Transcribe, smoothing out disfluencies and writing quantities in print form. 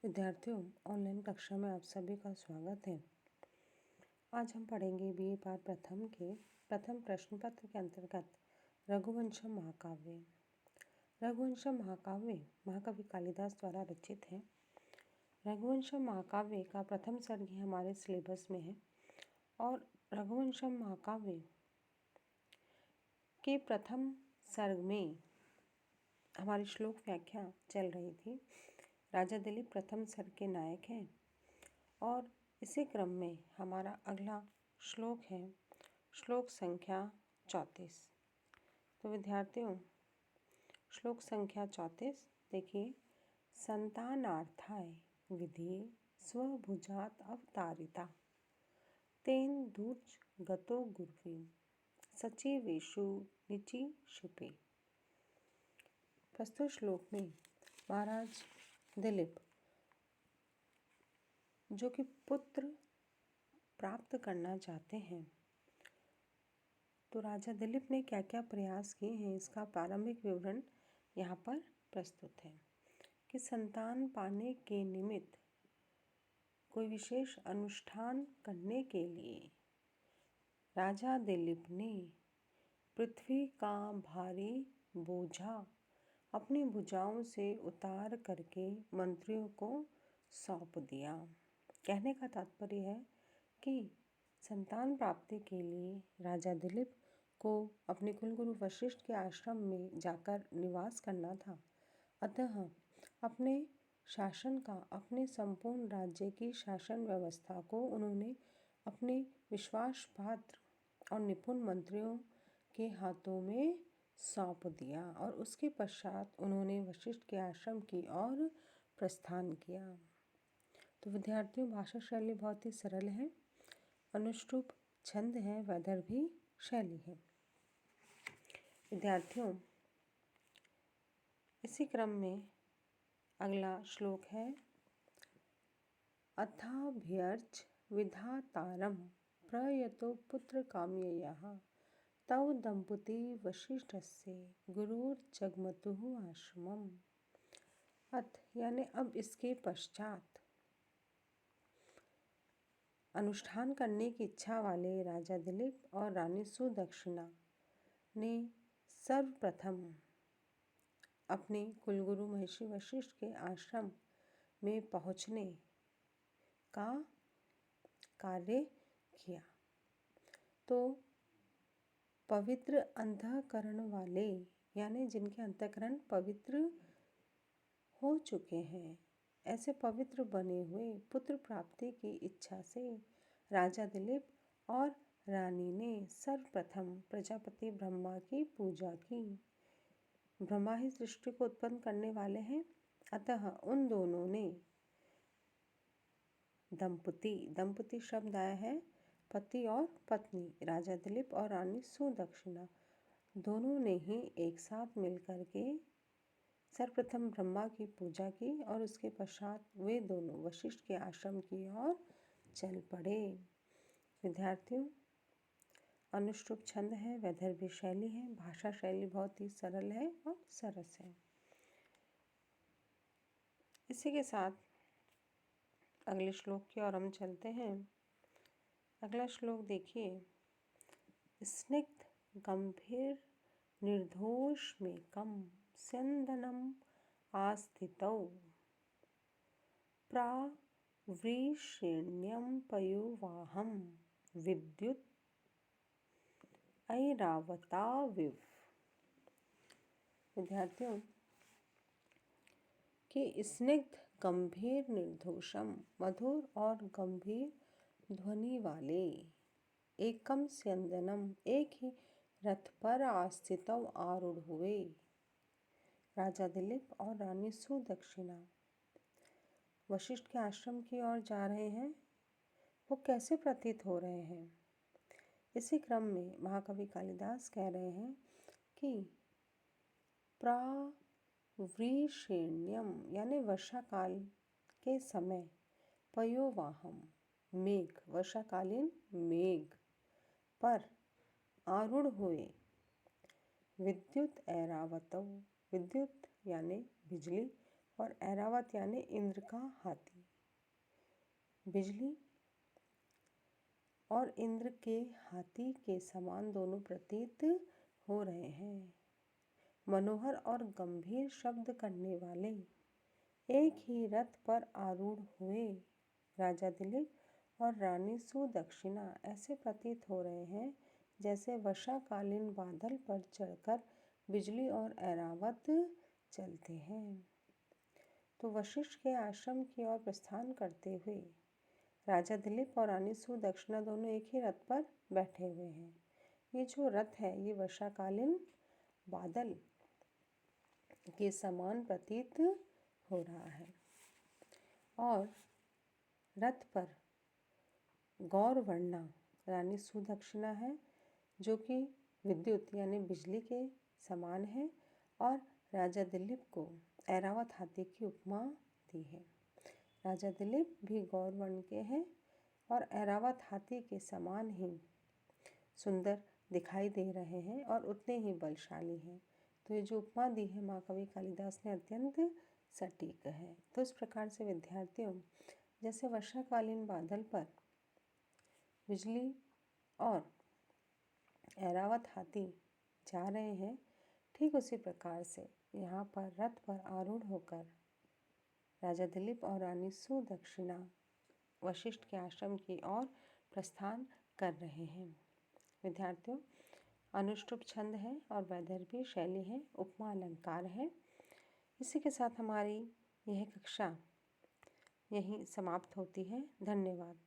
विद्यार्थियों, ऑनलाइन कक्षा में आप सभी का स्वागत है। आज हम पढ़ेंगे बीए पाठ प्रथम के प्रथम प्रश्न पत्र के अंतर्गत रघुवंशम महाकाव्य। रघुवंशम महाकाव्य महाकवि कालिदास द्वारा रचित है। रघुवंशम महाकाव्य का प्रथम सर्ग ही हमारे सिलेबस में है और रघुवंशम महाकाव्य के प्रथम सर्ग में हमारी श्लोक व्याख्या चल रही थी। राजा दिलीप प्रथम सर्ग के नायक हैं और इसी क्रम में हमारा अगला श्लोक है श्लोक संख्या 34। तो विद्यार्थियों, श्लोक संख्या 34 देखिए। संतानार्थाय विधि स्वभुजात अवतारिता तेन दूर्ज गतो गुर्वी सचिवेशु निचि शिपे। प्रस्तुत श्लोक में महाराज दिलीप जो कि पुत्र प्राप्त करना चाहते हैं, तो राजा दिलीप ने क्या क्या प्रयास किए हैं इसका प्रारंभिक विवरण यहाँ पर प्रस्तुत है कि संतान पाने के निमित्त कोई विशेष अनुष्ठान करने के लिए राजा दिलीप ने पृथ्वी का भारी बोझा अपनी भुजाओं से उतार करके मंत्रियों को सौंप दिया। कहने का तात्पर्य है कि संतान प्राप्ति के लिए राजा दिलीप को अपने कुलगुरु वशिष्ठ के आश्रम में जाकर निवास करना था। अतः अपने शासन का, अपने संपूर्ण राज्य की शासन व्यवस्था को उन्होंने अपने विश्वासपात्र और निपुण मंत्रियों के हाथों में सौंप दिया और उसके पश्चात उन्होंने वशिष्ठ के आश्रम की ओर प्रस्थान किया। तो विद्यार्थियों, भाषा शैली बहुत ही सरल है, अनुष्टुप छंद है, वैदर्भी शैली है। विद्यार्थियों, इसी क्रम में अगला श्लोक है अथाभ्यर्च विधातारम प्रयतो पुत्र काम्ययः तौ दंपति वशिष्ठस्य गुरुर्जगमतुः आश्रमम्। अथ यानी अब इसके पश्चात अनुष्ठान करने की इच्छा वाले राजा दिलीप और रानी सुदक्षिणा ने सर्वप्रथम अपने कुलगुरु महर्षि वशिष्ठ के आश्रम में पहुँचने का कार्य किया। तो पवित्र अंतःकरण वाले यानी जिनके अंतःकरण पवित्र हो चुके हैं, ऐसे पवित्र बने हुए पुत्र प्राप्ति की इच्छा से राजा दिलीप और रानी ने सर्वप्रथम प्रजापति ब्रह्मा की पूजा की। ब्रह्मा ही सृष्टि को उत्पन्न करने वाले हैं, अतः उन दोनों ने दंपति शब्द आया है पति और पत्नी, राजा दिलीप और रानी सुदक्षिणा दोनों ने ही एक साथ मिलकर के सर्वप्रथम ब्रह्मा की पूजा की और उसके पश्चात वे दोनों वशिष्ठ के आश्रम की ओर चल पड़े। विद्यार्थियों, अनुष्टुप छंद है, वैदर्भी शैली है, भाषा शैली बहुत ही सरल है और सरस है। इसी के साथ अगले श्लोक की ओर हम चलते हैं। अगला श्लोक देखिए। स्निग्ध गंभीर निर्दोष में कम स्यंदनम आस्थितौ प्रावृषेण्यं पयोवाहं विद्युत ऐरावताविव। विद्यार्थियों, कि स्निग्ध गंभीर निर्दोषम मधुर और गंभीर ध्वनि वाले एकम स्यंदनम एक ही रथ पर आस्थितौ आरूढ़ हुए राजा दिलीप और रानी सुदक्षिणा वशिष्ठ के आश्रम की ओर जा रहे हैं। वो कैसे प्रतीत हो रहे हैं? इसी क्रम में महाकवि कालिदास कह रहे हैं कि प्रावृषेण्यम यानी वर्षा काल के समय पयोवाहम मेघ, वर्षाकालीन मेघ पर आरूढ़ हुए विद्युत ऐरावतौ, विद्युत यानी बिजली और ऐरावत यानी इंद्र का हाथी। बिजली और इंद्र के हाथी के समान दोनों प्रतीत हो रहे हैं। मनोहर और गंभीर शब्द करने वाले एक ही रथ पर आरूढ़ हुए राजा दिलीप और रानी सुदक्षिणा ऐसे प्रतीत हो रहे हैं जैसे वर्षाकालीन बादल पर चढ़कर बिजली और ऐरावत चलते हैं। तो वशिष्ठ के आश्रम की ओर प्रस्थान करते हुए राजा दिलीप और रानी सुदक्षिणा दोनों एक ही रथ पर बैठे हुए हैं। ये जो रथ है ये वर्षाकालीन बादल के समान प्रतीत हो रहा है और रथ पर गौरवर्णा रानी सुदक्षिणा है जो कि विद्युत यानी बिजली के समान है और राजा दिलीप को ऐरावत हाथी की उपमा दी है। राजा दिलीप भी गौरवर्ण के हैं और ऐरावत हाथी के समान ही सुंदर दिखाई दे रहे हैं और उतने ही बलशाली हैं। तो ये जो उपमा दी है महाकवि कालिदास ने अत्यंत सटीक है। तो इस प्रकार से विद्यार्थियों जैसे वर्षाकालीन बादल पर बिजली और ऐरावत हाथी जा रहे हैं, ठीक उसी प्रकार से यहाँ पर रथ पर आरूढ़ होकर राजा दिलीप और रानी सुदक्षिणा वशिष्ठ के आश्रम की ओर प्रस्थान कर रहे हैं। विद्यार्थियों अनुष्टुप छंद है और वैदर्भी शैली है, उपमा अलंकार है। इसी के साथ हमारी यह कक्षा यहीं समाप्त होती है। धन्यवाद।